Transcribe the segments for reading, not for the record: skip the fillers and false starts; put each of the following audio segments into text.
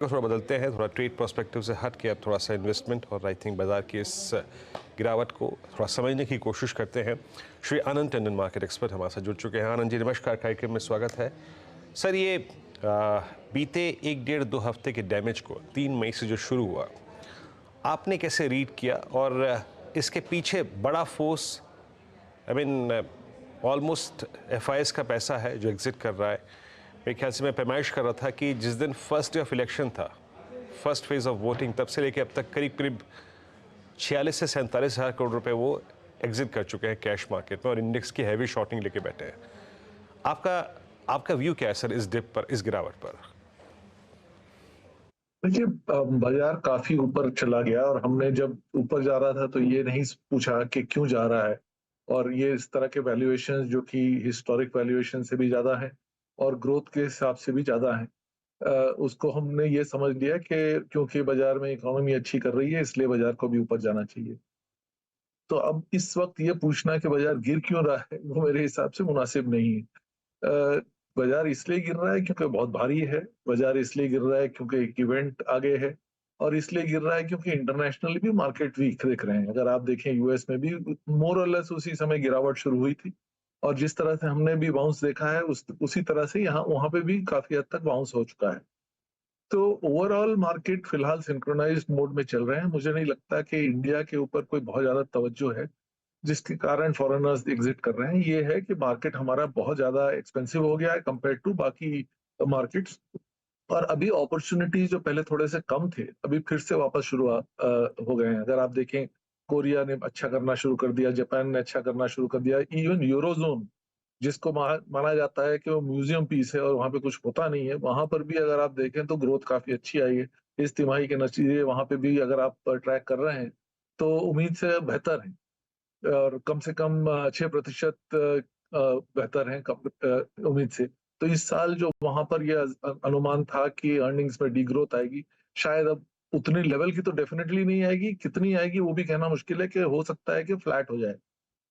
को थोड़ा बदलते हैं, थोड़ा ट्रेड पर्सपेक्टिव से हट के अब थोड़ा सा इन्वेस्टमेंट और आई थिंक बाजार की इस गिरावट को थोड़ा समझने की कोशिश करते हैं। श्री आनंद टंडन मार्केट एक्सपर्ट हमारे साथ जुड़ चुके हैं। आनंद जी नमस्कार, कार्यक्रम में स्वागत है। सर ये बीते 1 डेढ़ 2 हफ्ते के डैमेज को 3 मई से जो शुरू हुआ, आपने कैसे रीड किया और इसके पीछे बड़ा force I mean almost FIS का पैसा है जो एग्जिट कर रहा है। मेरे ख्याल से मैं पैमाइश कर रहा था कि जिस दिन फर्स्ट डे ऑफ इलेक्शन था, फर्स्ट फेज ऑफ वोटिंग, तब से लेकर अब तक करीब करीब 46 से 47 हज़ार करोड़ रुपए वो एग्जिट कर चुके हैं कैश मार्केट में और इंडेक्स की हैवी शॉर्टिंग लेके बैठे हैं। आपका आपका व्यू क्या है सर इस डिप पर, इस गिरावट पर? देखिए, बाजार काफी ऊपर चला गया और हमने जब ऊपर जा रहा था तो ये नहीं पूछा कि क्यों जा रहा है। और ये इस तरह के वैल्यूएशन जो कि हिस्टोरिक वैल्यूएशन से भी ज्यादा है और ग्रोथ के हिसाब से भी ज्यादा है, उसको हमने ये समझ लिया कि क्योंकि बाजार में इकोनॉमी अच्छी कर रही है इसलिए बाजार को भी ऊपर जाना चाहिए। तो अब इस वक्त ये पूछना कि बाजार गिर क्यों रहा है वो मेरे हिसाब से मुनासिब नहीं है। अ, बाजार इसलिए गिर रहा है क्योंकि बहुत भारी है, बाजार इसलिए गिर रहा है क्योंकि एक इवेंट आगे है और इसलिए गिर रहा है क्योंकि इंटरनेशनली भी मार्केट वीक दिख रहे हैं। अगर आप देखें यूएस में भी मोर और लेस उसी समय गिरावट शुरू हुई थी और जिस तरह से हमने भी बाउंस देखा है उसी तरह से यहाँ वहां पे भी काफी हद तक बाउंस हो चुका है। तो ओवरऑल मार्केट फिलहाल सिंक्रोनाइज्ड मोड में चल रहे हैं। मुझे नहीं लगता कि इंडिया के ऊपर कोई बहुत ज्यादा तवज्जो है जिसके कारण फॉरेनर्स एग्जिट कर रहे हैं। ये है कि मार्केट हमारा बहुत ज्यादा एक्सपेंसिव हो गया है कंपेयर टू बाकी मार्केट्स और अभी अपॉर्चुनिटीज जो पहले थोड़े से कम थे अभी फिर से वापस हो गए हैं। अगर आप देखें, कोरिया ने अच्छा करना शुरू कर दिया, जापान ने अच्छा करना शुरू कर दिया, इवन यूरोजोन जिसको माना जाता है कि वो म्यूजियम पीस है और वहां पे कुछ होता नहीं है, वहां पर भी अगर आप देखें तो ग्रोथ काफी अच्छी आई है। इस तिमाही के नतीजे वहां पे भी अगर आप ट्रैक कर रहे हैं तो उम्मीद से बेहतर है और कम से कम 6% बेहतर है उम्मीद से। तो इस साल जो वहां पर यह अनुमान था कि अर्निंग्स में डीग्रोथ आएगी, शायद अब उतनी लेवल की तो डेफिनेटली नहीं आएगी, कितनी आएगी वो भी कहना मुश्किल है कि हो सकता है कि फ्लैट हो जाए।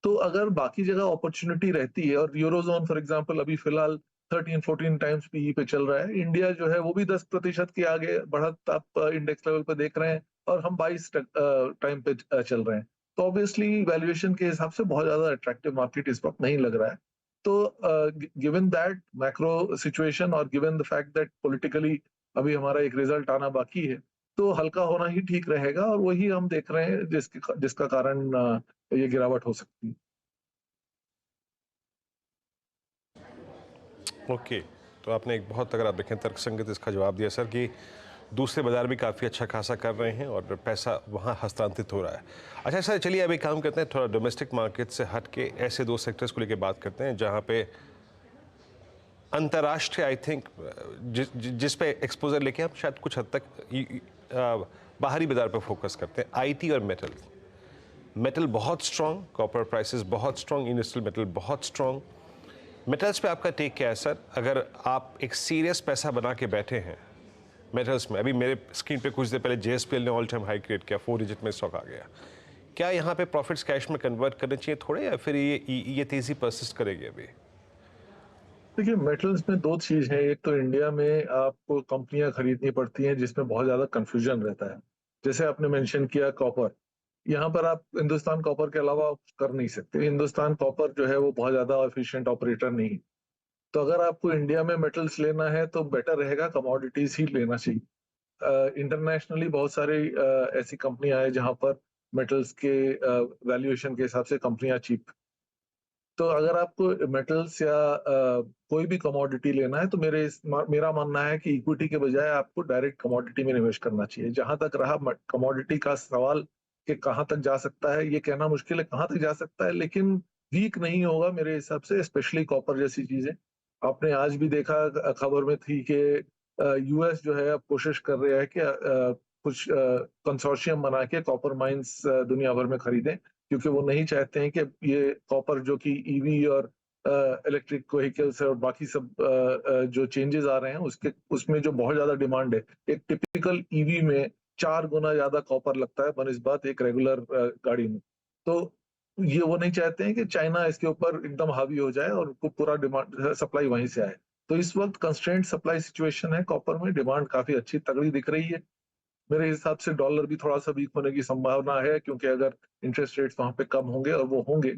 तो अगर बाकी जगह अपॉर्चुनिटी रहती है और यूरोजोन फॉर एग्जांपल अभी फिलहाल 13-14 टाइम्स पीई पे चल रहा है, इंडिया जो है वो भी 10% के आगे बढ़त आप इंडेक्स लेवल पे देख रहे हैं और हम 22 टाइम पे चल रहे हैं। तो ऑब्वियसली वैल्यूएशन के हिसाब से बहुत ज्यादा अट्रैक्टिव मार्केट इस वक्त नहीं लग रहा है। तो गिवन दैट मैक्रो सिचुएशन और given the fact that politically अभी हमारा एक रिजल्ट आना बाकी है, तो हल्का होना ही ठीक रहेगा और वही हम देख रहे हैं जिसका कारण ये गिरावट हो सकती है। ओके, तो आपने एक बहुत, अगर आप देखें, तर्कसंगत इसका जवाब दिया सर कि दूसरे बाजार भी काफ़ी अच्छा खासा कर रहे हैं और पैसा वहाँ हस्तांतरित हो रहा है। अच्छा सर, चलिए अभी काम करते हैं, थोड़ा डोमेस्टिक मार्केट से हट के ऐसे दो सेक्टर्स को लेकर बात करते हैं जहाँ पे अंतर्राष्ट्रीय आई थिंक जिस पे एक्सपोजर लेके हम शायद कुछ हद तक बाहरी बाजार पर फोकस करते हैं, आईटी और मेटल। मेटल बहुत स्ट्रॉन्ग, कॉपर प्राइसेस बहुत स्ट्रॉन्ग, इंडस्ट्रियल मेटल बहुत स्ट्रॉन्ग। मेटल्स पे आपका टेक क्या है सर? अगर आप एक सीरियस पैसा बना के बैठे हैं मेटल्स में, अभी मेरे स्क्रीन पे कुछ देर पहले जेएसपीएल ने ऑल टाइम हाई क्रिएट किया, 4 डिजिट में स्टॉक आ गया। क्या यहाँ पे प्रॉफिट्स कैश में कन्वर्ट करने चाहिए थोड़े, या फिर ये तेजी परसिस्ट करेगी अभी? देखिए, मेटल्स में दो चीज है। एक तो इंडिया में आपको कंपनियां खरीदनी पड़ती हैं जिसमें बहुत ज्यादा कंफ्यूजन रहता है। जैसे आपने मेंशन किया कॉपर, यहाँ पर आप हिंदुस्तान कॉपर के अलावा कुछ कर नहीं सकते। हिंदुस्तान कॉपर जो है वो बहुत ज्यादा एफिशिएंट ऑपरेटर नहीं है। तो अगर आपको इंडिया में मेटल्स लेना है तो बेटर रहेगा कमोडिटीज ही लेना चाहिए। इंटरनेशनली बहुत सारी ऐसी कंपनियां हैं जहां पर मेटल्स के वैल्यूएशन के हिसाब से कंपनियां चीप। तो अगर आपको मेटल्स या कोई भी कमोडिटी लेना है तो मेरा मानना है कि इक्विटी के बजाय आपको डायरेक्ट कमोडिटी में निवेश करना चाहिए। जहां तक रहा कमोडिटी का सवाल कि कहाँ तक जा सकता है, ये कहना मुश्किल है कहाँ तक जा सकता है, लेकिन वीक नहीं होगा मेरे हिसाब से, स्पेशली कॉपर जैसी चीजें। आपने आज भी देखा, खबर में थी कि यूएस जो है अब कोशिश कर रहा है कि कुछ कंसोर्शियम बना के कॉपर माइंस दुनिया भर में खरीदें, क्योंकि वो नहीं चाहते हैं कि ये कॉपर जो कि ईवी और इलेक्ट्रिक व्हीकल्स है और बाकी सब जो चेंजेस आ रहे हैं उसके उसमें जो बहुत ज्यादा डिमांड है। एक टिपिकल ईवी में 4 गुना ज्यादा कॉपर लगता है बनस्बत एक रेगुलर गाड़ी में। तो ये वो नहीं चाहते हैं कि चाइना इसके ऊपर एकदम हावी हो जाए और उनको पूरा डिमांड सप्लाई वहीं से आए। तो इस वक्त कंस्ट्रेंट सप्लाई सिचुएशन है कॉपर में, डिमांड काफी अच्छी तगड़ी दिख रही है। मेरे हिसाब से डॉलर भी थोड़ा सा वीक होने की संभावना है, क्योंकि अगर इंटरेस्ट रेट्स वहां पे कम होंगे, और वो होंगे,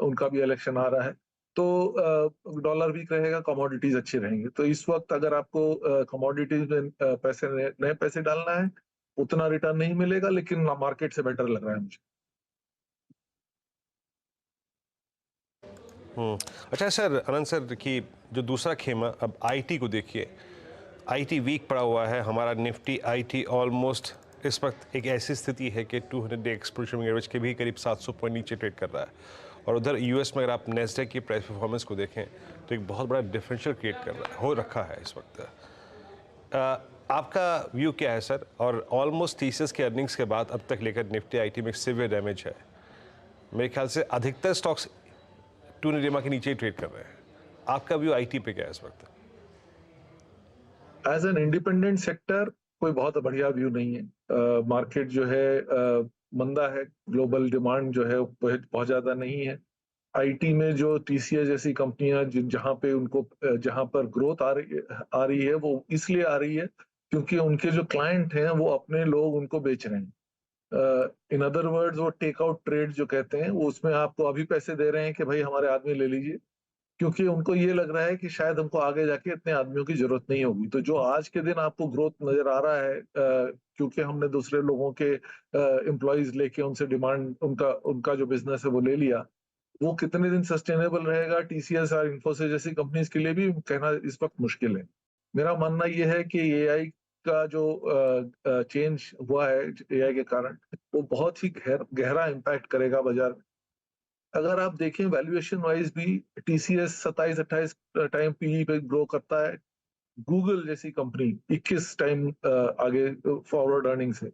उनका भी इलेक्शन आ रहा है, तो डॉलर वीक रहेगा, कमोडिटीज अच्छी रहेंगी। तो इस वक्त अगर आपको कमोडिटीज में पैसे नए पैसे डालना है, उतना रिटर्न नहीं मिलेगा, लेकिन मार्केट से बेटर लग रहा है मुझे। अच्छा सर, आनंद सर की जो दूसरा खेमा, अब आईटी को देखिए, आईटी वीक पड़ा हुआ है। हमारा निफ्टी आईटी ऑलमोस्ट इस वक्त एक ऐसी स्थिति है कि 200 डे एक्सपोजर एवरेज के भी करीब 700 पॉइंट नीचे ट्रेड कर रहा है। और उधर यूएस में अगर आप नेस्डैक की प्राइस परफॉर्मेंस को देखें तो एक बहुत बड़ा डिफरेंशियल क्रिएट कर रहा है, हो रखा है इस वक्त। आपका व्यू क्या है सर? और ऑलमोस्ट टीसीएस के अर्निंग्स के बाद अब तक लेकर निफ्टी आईटी में सिवियर डैमेज है। मेरे ख्याल से अधिकतर स्टॉक्स 200 डे के नीचे ही ट्रेड कर रहे हैं। आपका व्यू आईटी पे क्या है इस वक्त? एज एन इंडिपेंडेंट सेक्टर कोई बहुत बढ़िया व्यू नहीं है। मार्केट जो है मंदा है, ग्लोबल डिमांड जो है बहुत ज्यादा नहीं है। आईटी में जो टीसीएस जैसी कंपनियां जहां पर ग्रोथ आ रही है, वो इसलिए आ रही है क्योंकि उनके जो क्लाइंट हैं वो अपने लोग उनको बेच रहे हैं। इन अदर वर्ड्स, वो टेक आउट ट्रेड जो कहते हैं, वो उसमें आपको अभी पैसे दे रहे हैं कि भाई हमारे आदमी ले लीजिए, क्योंकि उनको ये लग रहा है कि शायद हमको आगे जाके इतने आदमियों की जरूरत नहीं होगी। तो जो आज के दिन आपको ग्रोथ नजर आ रहा है, क्योंकि हमने दूसरे लोगों के एम्प्लॉयज लेके उनसे डिमांड, उनका जो बिजनेस है वो ले लिया, वो कितने दिन सस्टेनेबल रहेगा टीसीएस और इन्फोसिस जैसी कंपनीज के लिए भी कहना इस वक्त मुश्किल है। मेरा मानना यह है कि एआई का जो चेंज हुआ है एआई के कारण, वो बहुत ही गहरा इम्पैक्ट करेगा बाजार में। अगर आप देखें वैल्यूएशन वाइज भी, टीसीएस 27-28 टाइम पीई पे ग्रो करता है। गूगल जैसी कंपनी 21 टाइम आगे फॉरवर्ड अर्निंग्स है।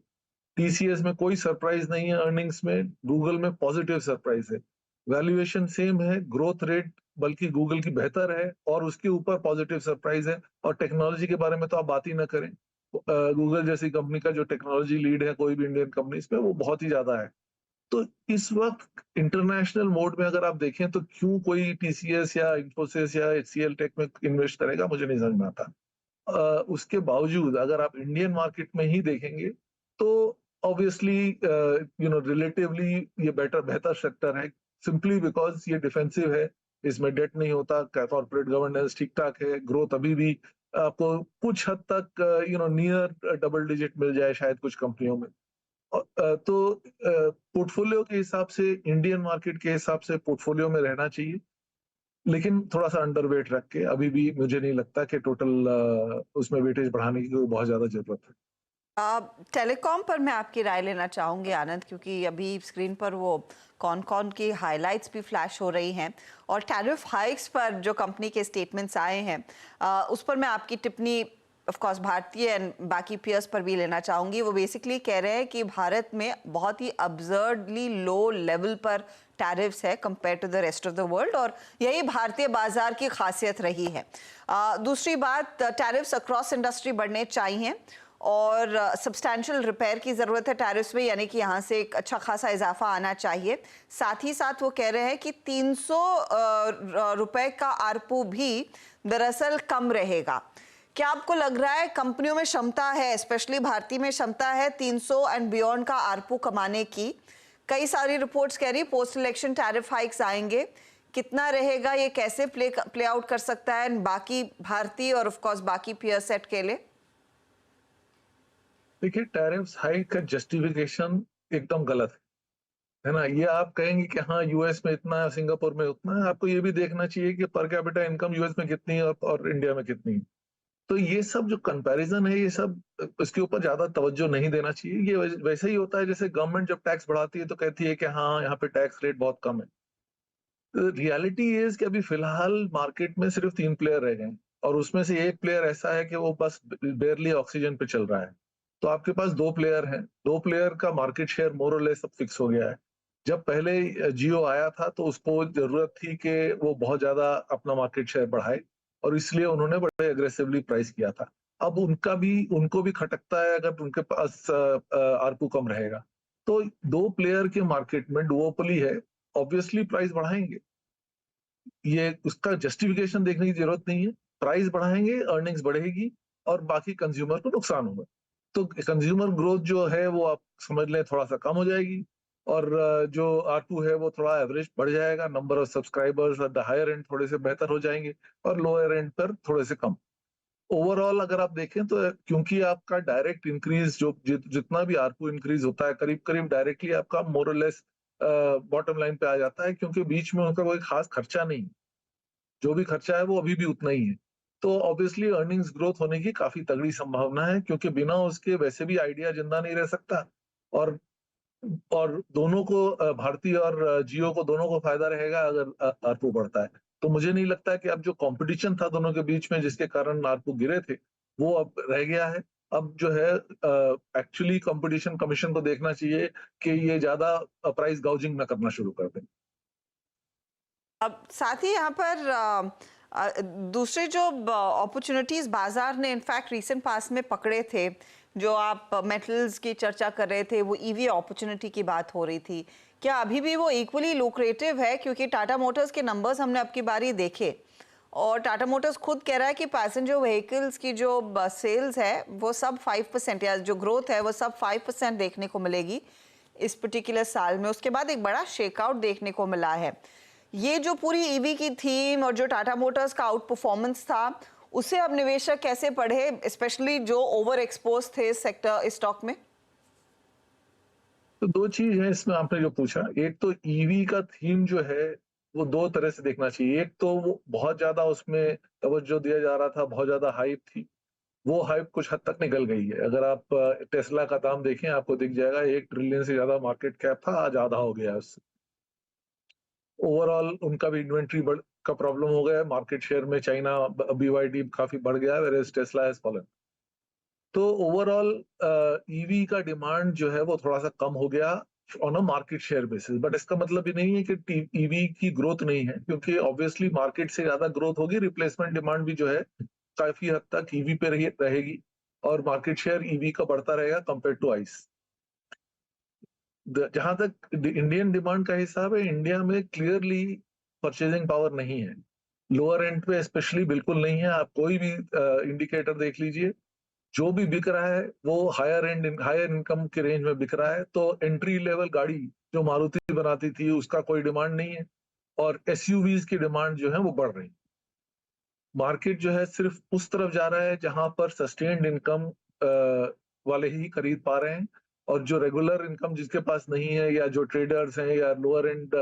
टीसीएस में कोई सरप्राइज नहीं है अर्निंग्स में, गूगल में पॉजिटिव सरप्राइज है। वैल्यूएशन सेम है, ग्रोथ रेट बल्कि गूगल की बेहतर है, और उसके ऊपर पॉजिटिव सरप्राइज है। और टेक्नोलॉजी के बारे में तो आप बात ही ना करें। गूगल जैसी कंपनी का जो टेक्नोलॉजी लीड है कोई भी इंडियन कंपनी में, वो बहुत ही ज्यादा है। तो इस वक्त इंटरनेशनल मोड में अगर आप देखें तो क्यों कोई टीसीएस या इंफोसिस या एचसीएल टेक में इन्वेस्ट करेगा, मुझे नहीं समझ में आता। उसके बावजूद अगर आप इंडियन मार्केट में ही देखेंगे तो ऑब्वियसली रिलेटिवली ये बेहतर सेक्टर है, सिंपली बिकॉज ये डिफेंसिव है, इसमें डेट नहीं होता, कॉर्पोरेट गवर्नेंस ठीक ठाक है, ग्रोथ अभी भी आपको कुछ हद तक नियर डबल डिजिट मिल जाए शायद कुछ कंपनियों में। तो पोर्टफोलियो के हिसाब से, इंडियन मार्केट के हिसाब से पोर्टफोलियो में रहना चाहिए, लेकिन थोड़ा सा अंडरवेट रख के। अभी भी मुझे नहीं लगता कि टोटल उसमें वेटेज बढ़ाने की कोई बहुत ज्यादा जरूरत है। टेलीकॉम पर मैं आपकी राय लेना चाहूंगी आनंद, क्योंकि अभी स्क्रीन पर वो कौन कौन की हाइलाइट्स भी फ्लैश हो रही हैं, और टैरिफ हाइक्स पर जो कंपनी के स्टेटमेंट्स आए हैं उस पर मैं आपकी टिप्पणी ऑफ कोर्स भारतीय एंड बाकी पीयर्स पर भी लेना चाहूंगी। वो बेसिकली कह रहे हैं कि भारत में बहुत ही अब्सर्डली लो लेवल पर टैरिफ्स है compare to the rest of the world, और यही भारतीय बाजार की खासियत रही है। दूसरी बात, टैरिफ्स अक्रॉस इंडस्ट्री बढ़ने चाहिए और सब्सटैंशियल रिपेयर की ज़रूरत है टैरिफ्स में, यानी कि यहाँ से एक अच्छा खासा इजाफा आना चाहिए। साथ ही साथ वो कह रहे हैं कि 300 रुपए का आरपू भी दरअसल कम रहेगा। क्या आपको लग रहा है कंपनियों में क्षमता है, स्पेशली भारतीय में क्षमता है 300 एंड बियॉन्ड का आरपू कमाने की? कई सारी रिपोर्ट्स कह रही पोस्ट इलेक्शन टैरिफ हाइक्स आएंगे, कितना रहेगा, ये कैसे प्ले आउट कर सकता है बाकी भारतीय और ऑफ कोर्स बाकी पीयर सेट के लिए? देखिए, टैरिफ हाइक का जस्टिफिकेशन एकदम गलत है ना। ये आप कहेंगे कि हाँ यूएस में इतना है, सिंगापुर में उतना है, आपको ये भी देखना चाहिए कि पर कैपिटा इनकम यूएस में कितनी है और इंडिया में कितनी है। तो ये सब जो कंपैरिजन है, ये सब इसके ऊपर ज्यादा तवज्जो नहीं देना चाहिए। ये वैसे ही होता है जैसे गवर्नमेंट जब टैक्स बढ़ाती है तो कहती है कि हाँ यहाँ पे टैक्स रेट बहुत कम है। रियलिटी इज कि अभी फिलहाल मार्केट में सिर्फ 3 प्लेयर रह गए, और उसमें से एक प्लेयर ऐसा है कि वो बस बेयरली ऑक्सीजन पे चल रहा है। तो आपके पास 2 प्लेयर हैं, 2 प्लेयर का मार्केट शेयर मोर और लेस सब फिक्स हो गया है। जब पहले जियो आया था तो उसको जरूरत थी कि वो बहुत ज्यादा अपना मार्केट शेयर बढ़ाए, और इसलिए उन्होंने बड़े अग्रेसिवली प्राइस किया था। अब उनको भी खटकता है अगर उनके पास आरपू कम रहेगा। तो 2 प्लेयर के मार्केट में डुओपोली है, ऑब्वियसली प्राइस बढ़ाएंगे। ये उसका जस्टिफिकेशन देखने की जरूरत नहीं है। प्राइस बढ़ाएंगे, अर्निंग्स बढ़ेगी और बाकी कंज्यूमर को नुकसान होगा। तो कंज्यूमर ग्रोथ जो है वो आप समझ लें थोड़ा सा कम हो जाएगी और जो आरपू है वो थोड़ा एवरेज बढ़ जाएगा, नंबर ऑफ सब्सक्राइबर्स और द हायर एंड थोड़े से बेहतर हो जाएंगे और लोअर एंड पर थोड़े से कम। ओवरऑल अगर आप देखें तो क्योंकि आपका डायरेक्ट इंक्रीज जो जितना भी आरपू इंक्रीज होता है करीब करीब डायरेक्टली आपका मोर और लेस बॉटम लाइन पे आ जाता है, क्योंकि बीच में उनका कोई खास खर्चा नहीं, जो भी खर्चा है वो अभी भी उतना ही है। तो ऑब्वियसली अर्निंग्स ग्रोथ होने की काफी तगड़ी संभावना है, क्योंकि बिना उसके वैसे भी आइडिया जिंदा नहीं रह सकता और दोनों को भारती और जियो को दोनों को फायदा रहेगा अगर आरपू बढ़ता है। तो मुझे नहीं लगता कि अब जो कंपटीशन था दोनों के बीच में जिसके कारण आरपू गिरे थे वो अब रह गया है। अब जो है एक्चुअली कंपटीशन कमीशन को देखना चाहिए कि ये ज्यादा प्राइस गाउजिंग ना करना शुरू कर दें। अब साथ ही यहाँ पर दूसरे जो अपॉर्चुनिटीज बाजार ने इनफैक्ट रीसेंट पास में पकड़े थे, जो आप मेटल्स की चर्चा कर रहे थे, वो ईवी अपॉर्चुनिटी की बात हो रही थी, क्या अभी भी वो इक्वली लुक्रेटिव है? क्योंकि टाटा मोटर्स के नंबर्स हमने अब की बारी देखे और टाटा मोटर्स खुद कह रहा है कि पैसेंजर व्हीकल्स की जो सेल्स है वो सब 5% या जो ग्रोथ है वो सब 5% देखने को मिलेगी इस पर्टिकुलर साल में। उसके बाद एक बड़ा शेकआउट देखने को मिला है। ये जो पूरी ईवी की थीम और जो टाटा मोटर्स का आउट परफॉर्मेंस था उसे अब निवेशक कैसे पढ़े, स्पेशली जो ओवर एक्सपोज थे इस सेक्टर इस स्टॉक में? तो दो चीज है इसमें आपने जो पूछा, एक तो ईवी का थीम जो है वो दो तरह से देखना चाहिए। एक तो वो बहुत ज्यादा उसमें तवज्जो दिया जा रहा था, बहुत ज्यादा हाइप थी, वो हाइप कुछ हद तक निकल गई है। अगर आप टेस्ला का दाम देखें आपको दिख जाएगा 1 ट्रिलियन से ज्यादा मार्केट कैप था, आज आधा हो गया उससे। ओवरऑल उनका भी इन्वेंट्री का प्रॉब्लम हो गया है, मार्केट शेयर में चाइना बीवाईडी काफी बढ़ गया है, वेयर टेस्ला हैज फॉलन। तो ओवरऑल ईवी का डिमांड जो है वो थोड़ा सा कम हो गया on a market share basis, but इसका मतलब ये नहीं है कि ईवी की ग्रोथ नहीं है, क्योंकि ऑब्वियसली मार्केट से ज्यादा ग्रोथ होगी, रिप्लेसमेंट डिमांड भी जो है काफी हद तक ईवी पे रहेगी और मार्केट शेयर ईवी का बढ़ता रहेगा कंपेयर टू आइस। जहां तक इंडियन डिमांड का हिसाब है, इंडिया में क्लियरली परचेजिंग पावर नहीं है, लोअर एंड पे स्पेशली बिल्कुल नहीं है। आप कोई भी इंडिकेटर देख लीजिए, जो भी बिक रहा है वो हायर इनकम के रेंज में बिक रहा है। तो एंट्री लेवल गाड़ी जो मारुति बनाती थी उसका कोई डिमांड नहीं है और एसयूवीज की डिमांड जो है वो बढ़ रही है। मार्केट जो है सिर्फ उस तरफ जा रहा है जहां पर सस्टेन्ड इनकम वाले ही खरीद पा रहे हैं, और जो रेगुलर इनकम जिसके पास नहीं है या जो ट्रेडर्स हैं या लोअर एंड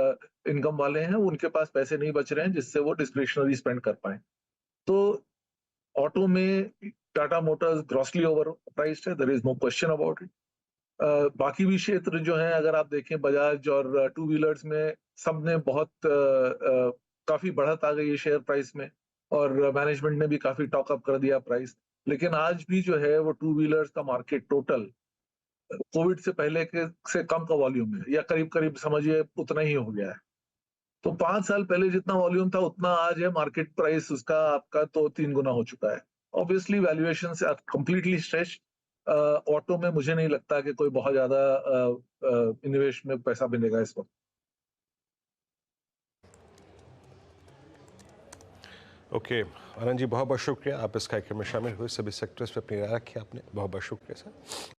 इनकम वाले हैं उनके पास पैसे नहीं बच रहे हैं जिससे वो डिस्क्रिशनरी स्पेंड कर पाए। तो ऑटो में Tata motors grossly overpriced है, there is no question about it. बाकी भी क्षेत्र जो है अगर आप देखें बजाज और टू व्हीलर्स में सब ने बहुत काफी बढ़त आ गई है शेयर प्राइस में और मैनेजमेंट ने भी काफी टॉकअप कर दिया प्राइस। लेकिन आज भी जो है वो टू व्हीलर्स का मार्केट टोटल कोविड से पहले के से कम का वॉल्यूम है, या करीब करीब समझिए उतना ही हो गया है। तो 5 साल पहले जितना वॉल्यूम था उतना आज है मार्केट प्राइस उसका आपका तो 3 गुना हो चुका है। ऑब्वियसली वैल्यूएशन से कंप्लीटली स्ट्रेच। ऑटो में मुझे नहीं लगता कि कोई बहुत ज्यादा निवेश में पैसा मिलेगा इस वक्त। ओके आनंद जी, बहुत बहुत शुक्रिया, आप इस कार्यक्रम में शामिल हुए, सभी सेक्टर्स पे अपनी राय रखी आपने, बहुत बहुत शुक्रिया सर।